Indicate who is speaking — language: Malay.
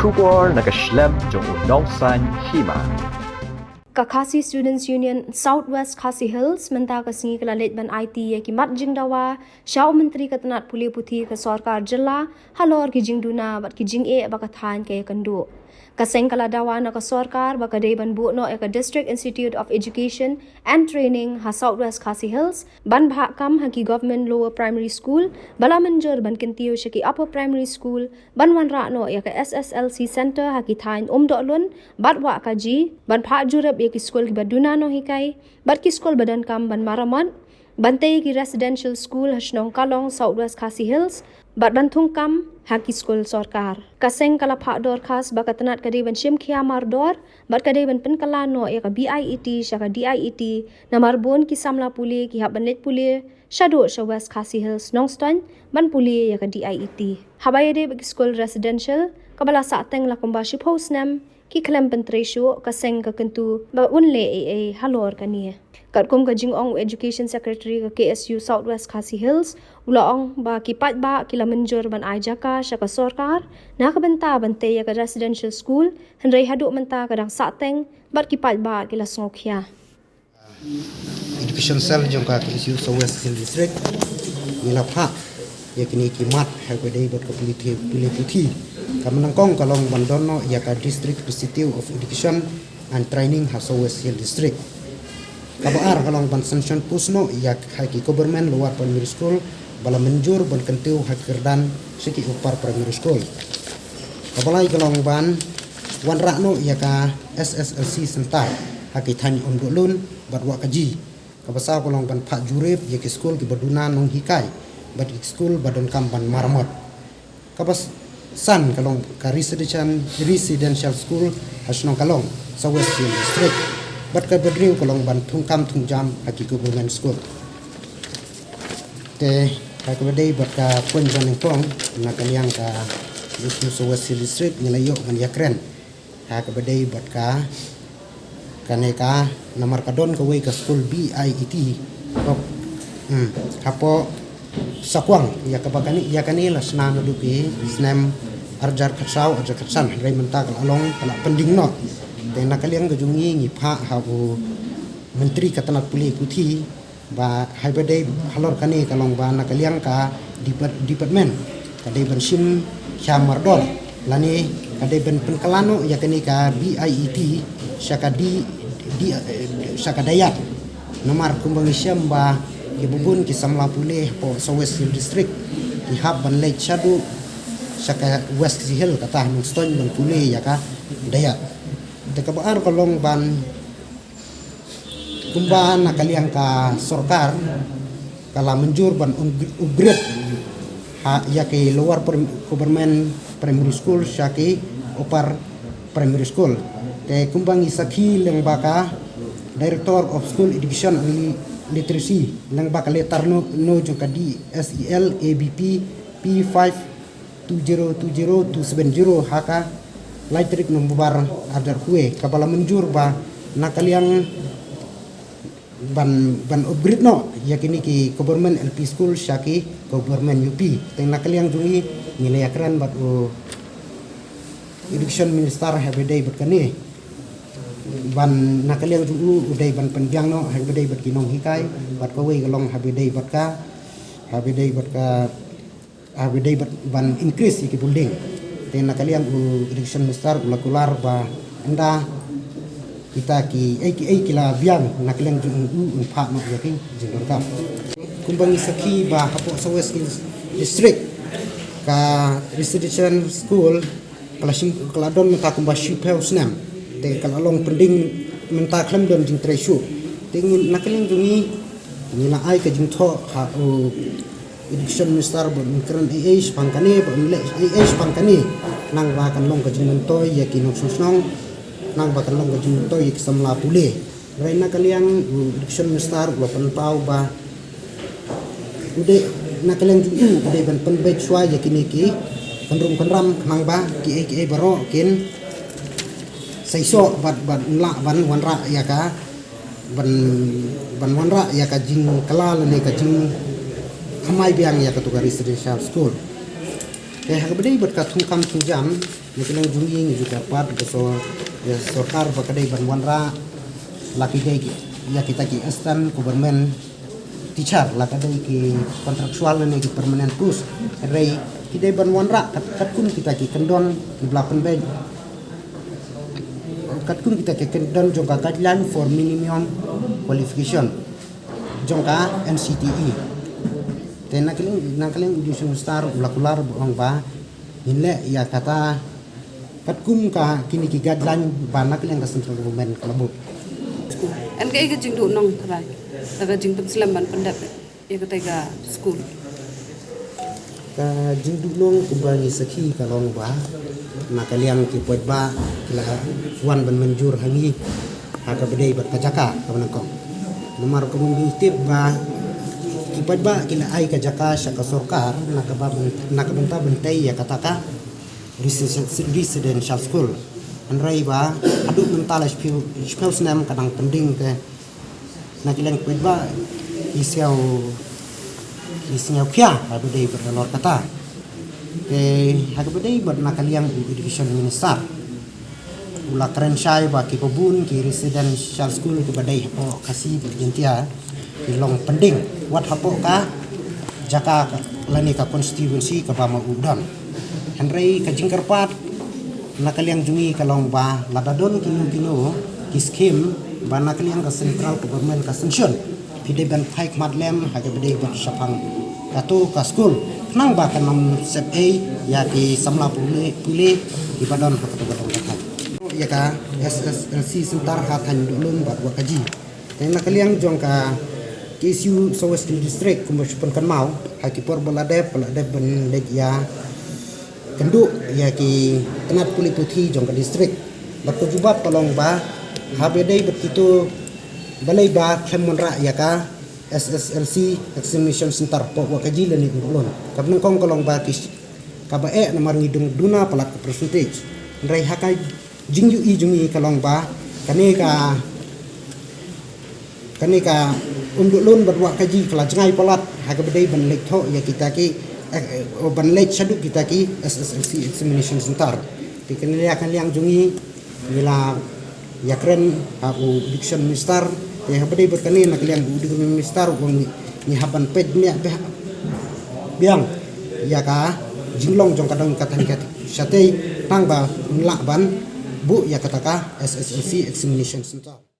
Speaker 1: Shubor nakaslem jong unongsan hima.
Speaker 2: Kakasi Students Union Southwest Khasi Hills menta kasingi kalalit ban IT ye ki mat jing dawa Syau Menteri Katanat Puli Puthi ke Sarkar Jilla halor ki jing duna bat ki jing e bakathan ke kandu kaseng kala dawa na ka sarkar bakadei ban bu no eka District Institute of Education and Training ha Southwest Khasi Hills ban bha kam ha ki Government Lower Primary School bala manjur ban kintiyo shaki Upper Primary School ban wan ra no eka SSLC Center ha ki thain do lun bat wa ka ji ban pha jurab ye ki school ki baduna no hikai bat ki school badan kam ban maramat bantay ki residential school hasnong kalong Southwest Khasi Hills bat bantung kam haki school sarkar kaseng kala pha dor khas bakatanat kade ban shim khia mar dor bat kade ban pen kala no ya ka BIET shaka DIET namar bon ki samla puli ki haban let puli shado West Khasi Hills nongstan ban puli ya ka DIET habayade bak school residential kabala sa teng la kumba ship house nam ki klem pentresyo kaseng ka kentu ba unle a halor kaniya Katkum ka Jingong Education Secretary ka KSU Southwest Khasi Hills ulaong ba kipat ba kila menjur ban ajaka siya ka sarkar nakabenta bantay ka residential school henry hadu menta kadang sateng bat kipat ba kila sngokya
Speaker 3: Education Cell jong ka KSU Southwest Hill District nila pha yakni kimat hagwedei bat ka pili puthi kamanangkong kalong bandono ya ka District Institute of Education and Training ha Southwest Hill District kabaar kalong ban sanction pusno yak haki government luar primary school bala menjur ban kentiu hakirdan siki upar primary school kabalai kalong ban wan rakno yaka SSLC sentar haki than lun bat wa kaji kabasa kalong ban pha jurep yak school ki baduna nong hikai bat school badon kam ban marmot kabas san kalong ka residential school hasnong kalong Southwest Hill District bat ka bedriu kolong ban thungkam thungjam haki government school te ka bedai bat ka punjan tong na kaliang ka Southwest District nilayo man yakren ka bedai bat ka kaneka namar kadon ka way ka school BIET kok hapo sakwang ya ka bakani ya kanila sna dupi snem arjar khatsau arjar khatsan rai menta kal along kala pending no dan nakaliang gejungi ngipha habu Menteri Katanat Puli Puthi ba haibadai halor kani kalong ba nakaliang ka department kadai ban sim khamardol lani kadai ban penkalano yakni ka BIET syaka di syaka dayat nomor kumbang isyam ba gibubun ki samla puli po Southwest Hill District ki hab ban lake shadu syaka West Hill kata nungston ban puli yaka dayat dekabaar kalong ban kumbahan nakaliang ka sarkar kala menjur ban upgrade ha yaki lower government primary school syaki upper primary school te kumbang isaki leng baka director of school education and literacy leng baka letter no jong ka di SEL ABP P5 2020270 haka Laitrik nombar adar kue kapala menjur ba nakaliang ban upgrade no yakini ki government LP school syaki government UP teng nakaliang jungi nilai akran bat education minister habedai bat kani ban nakaliang jungu udai ban penjang no habedai bat kinong hikai bat kawai galong habedai bat ban increase ki building ten nakaliang education minister ulakular ba anda kita ki kila biang nakaliang jung pha no yaking jingor kam kumbang isaki ba hapo Southwest District ka residential school klasim kladon menta kumba ship house nam te kalalong pending menta klem don jing tresu ting nakaliang jungi nila ai ka jing tho ha education minister bon kran pangkani bon le pangkani nang ba kan long ka jing toy yakin susnong nang ba kan long ka jing toy ik samla pule raina kaliang education minister lo pan pau ba ude nakaliang ju ude ban pen bet swa yakin ki kanram nang ba ki baro kin saiso bat la ban wanra ya ka ban wanra ya ka jing kalal ne ka jing amai biang ya ketua residential school Hakabadai berkatung kam tunjam nakilang jungi juga pat besor ya sorkar bakadai banwanra laki dai ya kita ki astan government teacher lakadai ki kontraktual ne ki permanent post rei kidai banwanra katkun kita ki kendon ki belapan bay katkun kita ki kendon jongka guideline for minimum qualification jongka NCTE tena nakaling education star ulakular buang ba inle ya kata katkum ka kini ki guideline ba nakaling ka central government kalabut
Speaker 4: an ka iga jing du nong thrai daga jing tum slam ban pandap ya ka tega school
Speaker 3: ka jing du nong kubani sakhi ka long ba nakaliang ki poit ba kila wan ban manjur hangi haka bedai bat kajaka ka banako nomor komuniti ba ipat ba kila ay ka jaka sa kasorkar nakabanta bantay ya kataka residential school anray ba aduk mentala spells nam kadang pending ke nakilang ipat ba isyaw kya habudai berlor kata ke habudai ber nakaliang education minister ula keren syai ba ki kebun ki residential school ke badai oh kasih jentia ilong pending wat hapo ka jaka lani ka constituency ka bama udam henry ka jingkarpat nakaliang jungi kalong ba ladadon kinu ki scheme ba nakaliang ka central government ka sanction pide ban phaik madlem ha ka bede ba sapang kato ka school nang ba kanam sep a ya ki samla puli ki badon ha ka badon ka ya ka SSLC sentar ha than dulum ba wa kaji ten nakaliang jong ka KSU South District kumpulkan kan mau hakipor baladep ben ya kenduk ya ki tenat puli puthi jong ka district bakko jubat palong ba habedai begitu balai ba khemonra ya ka SSLC examination center po wa kaji lani ulun kabnung kong kolong ba kis kabae namar ngidung duna palat percentage ndrai hakai jingyu i jungi kalong ba kani ka lun berwa kaji kala jangai palat haga bedai ban lek tho ya kita ki ban lek saduk kita ki SSLC examination center tikene akan liang jungi nila ya keren aku diction minister ya bedai berkani nak liang diction minister wong ni haban ped ni biang ya ka jinglong jong kadang katan kat syate tang ba nlak ban bu ya kataka SSLC examination center